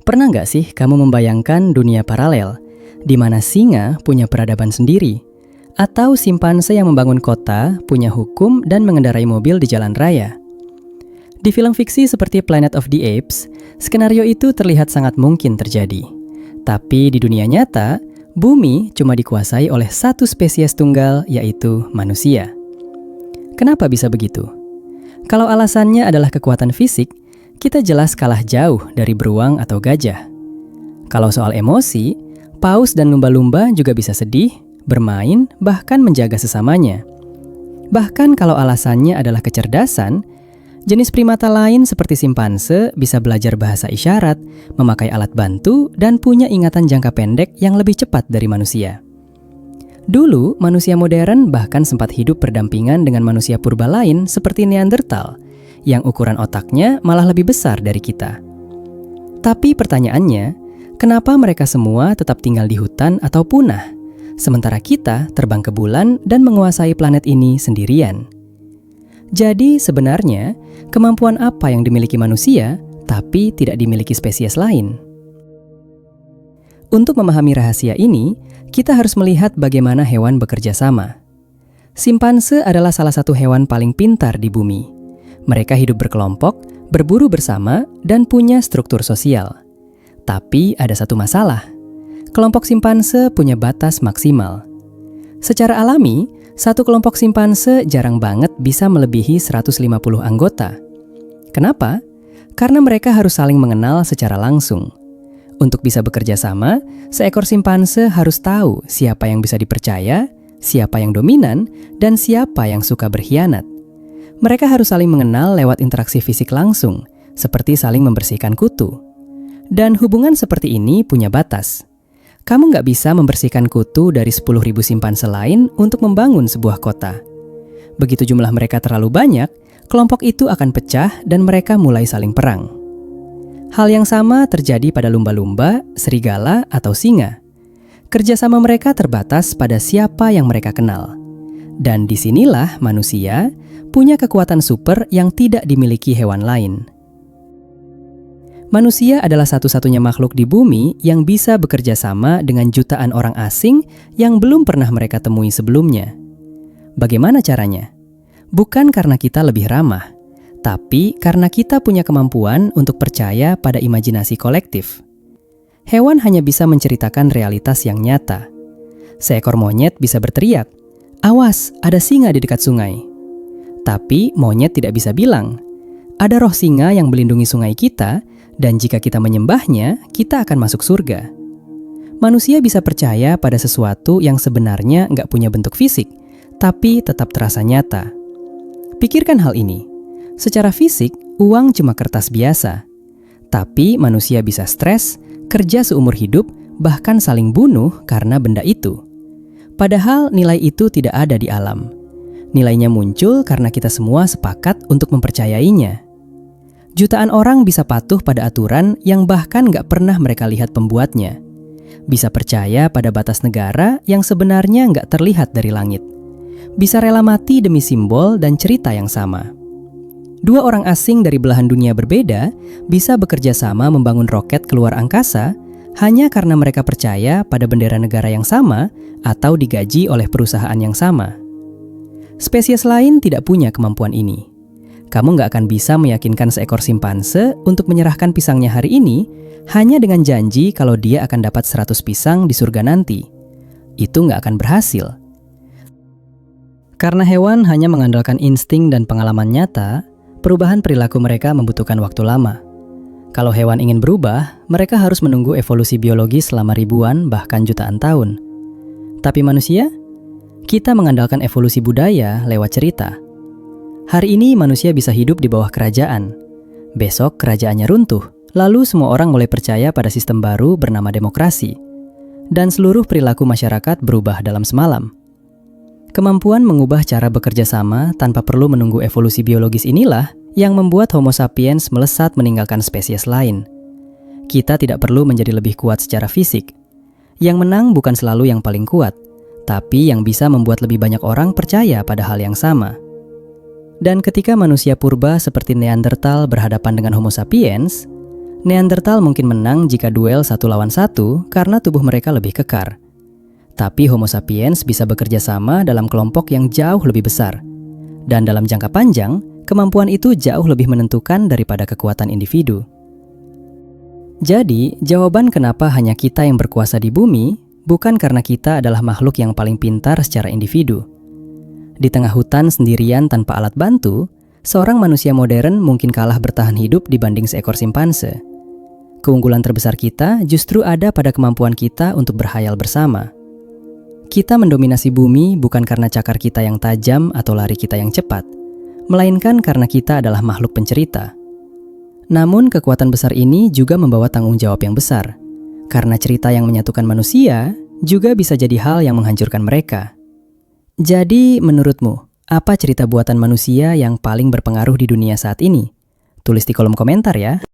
Pernah nggak sih kamu membayangkan dunia paralel, di mana singa punya peradaban sendiri, atau simpanse yang membangun kota, punya hukum, dan mengendarai mobil di jalan raya? Di film fiksi seperti Planet of the Apes, skenario itu terlihat sangat mungkin terjadi. Tapi di dunia nyata, bumi cuma dikuasai oleh satu spesies tunggal, yaitu manusia. Kenapa bisa begitu? Kalau alasannya adalah kekuatan fisik, kita jelas kalah jauh dari beruang atau gajah. Kalau soal emosi, paus dan lumba-lumba juga bisa sedih, bermain, bahkan menjaga sesamanya. Bahkan kalau alasannya adalah kecerdasan, jenis primata lain seperti simpanse bisa belajar bahasa isyarat, memakai alat bantu, dan punya ingatan jangka pendek yang lebih cepat dari manusia. Dulu, manusia modern bahkan sempat hidup berdampingan dengan manusia purba lain seperti Neanderthal, yang ukuran otaknya malah lebih besar dari kita. Tapi pertanyaannya, kenapa mereka semua tetap tinggal di hutan atau punah, sementara kita terbang ke bulan dan menguasai planet ini sendirian? Jadi sebenarnya, kemampuan apa yang dimiliki manusia, tapi tidak dimiliki spesies lain? Untuk memahami rahasia ini, kita harus melihat bagaimana hewan bekerja sama. Simpanse adalah salah satu hewan paling pintar di bumi. Mereka hidup berkelompok, berburu bersama, dan punya struktur sosial. Tapi ada satu masalah. Kelompok simpanse punya batas maksimal. Secara alami, satu kelompok simpanse jarang banget bisa melebihi 150 anggota. Kenapa? Karena mereka harus saling mengenal secara langsung. Untuk bisa bekerja sama, seekor simpanse harus tahu siapa yang bisa dipercaya, siapa yang dominan, dan siapa yang suka berkhianat. Mereka harus saling mengenal lewat interaksi fisik langsung, seperti saling membersihkan kutu. Dan hubungan seperti ini punya batas. Kamu nggak bisa membersihkan kutu dari 10.000 simpanse lain untuk membangun sebuah kota. Begitu jumlah mereka terlalu banyak, kelompok itu akan pecah dan mereka mulai saling perang. Hal yang sama terjadi pada lumba-lumba, serigala, atau singa. Kerjasama mereka terbatas pada siapa yang mereka kenal. Dan disinilah manusia punya kekuatan super yang tidak dimiliki hewan lain. Manusia adalah satu-satunya makhluk di bumi yang bisa bekerja sama dengan jutaan orang asing yang belum pernah mereka temui sebelumnya. Bagaimana caranya? Bukan karena kita lebih ramah, tapi karena kita punya kemampuan untuk percaya pada imajinasi kolektif. Hewan hanya bisa menceritakan realitas yang nyata. Seekor monyet bisa berteriak, "Awas, ada singa di dekat sungai." Tapi monyet tidak bisa bilang, "Ada roh singa yang melindungi sungai kita, dan jika kita menyembahnya, kita akan masuk surga." Manusia bisa percaya pada sesuatu yang sebenarnya nggak punya bentuk fisik, tapi tetap terasa nyata. Pikirkan hal ini. Secara fisik, uang cuma kertas biasa. Tapi manusia bisa stres, kerja seumur hidup, bahkan saling bunuh karena benda itu. Padahal nilai itu tidak ada di alam. Nilainya muncul karena kita semua sepakat untuk mempercayainya. Jutaan orang bisa patuh pada aturan yang bahkan nggak pernah mereka lihat pembuatnya. Bisa percaya pada batas negara yang sebenarnya nggak terlihat dari langit. Bisa rela mati demi simbol dan cerita yang sama. Dua orang asing dari belahan dunia berbeda bisa bekerja sama membangun roket keluar angkasa hanya karena mereka percaya pada bendera negara yang sama atau digaji oleh perusahaan yang sama. Spesies lain tidak punya kemampuan ini. Kamu nggak akan bisa meyakinkan seekor simpanse untuk menyerahkan pisangnya hari ini hanya dengan janji kalau dia akan dapat 100 pisang di surga nanti. Itu nggak akan berhasil. Karena hewan hanya mengandalkan insting dan pengalaman nyata, perubahan perilaku mereka membutuhkan waktu lama. Kalau hewan ingin berubah, mereka harus menunggu evolusi biologis selama ribuan bahkan jutaan tahun. Tapi manusia? Kita mengandalkan evolusi budaya lewat cerita. Hari ini manusia bisa hidup di bawah kerajaan. Besok kerajaannya runtuh, lalu semua orang mulai percaya pada sistem baru bernama demokrasi. Dan seluruh perilaku masyarakat berubah dalam semalam. Kemampuan mengubah cara bekerja sama tanpa perlu menunggu evolusi biologis inilah yang membuat Homo sapiens melesat meninggalkan spesies lain. Kita tidak perlu menjadi lebih kuat secara fisik. Yang menang bukan selalu yang paling kuat, tapi yang bisa membuat lebih banyak orang percaya pada hal yang sama. Dan ketika manusia purba seperti Neanderthal berhadapan dengan Homo sapiens, Neandertal mungkin menang jika duel satu lawan satu karena tubuh mereka lebih kekar. Tapi Homo sapiens bisa bekerja sama dalam kelompok yang jauh lebih besar. Dan dalam jangka panjang, kemampuan itu jauh lebih menentukan daripada kekuatan individu. Jadi, jawaban kenapa hanya kita yang berkuasa di bumi bukan karena kita adalah makhluk yang paling pintar secara individu. Di tengah hutan sendirian tanpa alat bantu, seorang manusia modern mungkin kalah bertahan hidup dibanding seekor simpanse. Keunggulan terbesar kita justru ada pada kemampuan kita untuk berhayal bersama. Kita mendominasi bumi bukan karena cakar kita yang tajam atau lari kita yang cepat, melainkan karena kita adalah makhluk pencerita. Namun kekuatan besar ini juga membawa tanggung jawab yang besar, karena cerita yang menyatukan manusia juga bisa jadi hal yang menghancurkan mereka. Jadi menurutmu, apa cerita buatan manusia yang paling berpengaruh di dunia saat ini? Tulis di kolom komentar ya.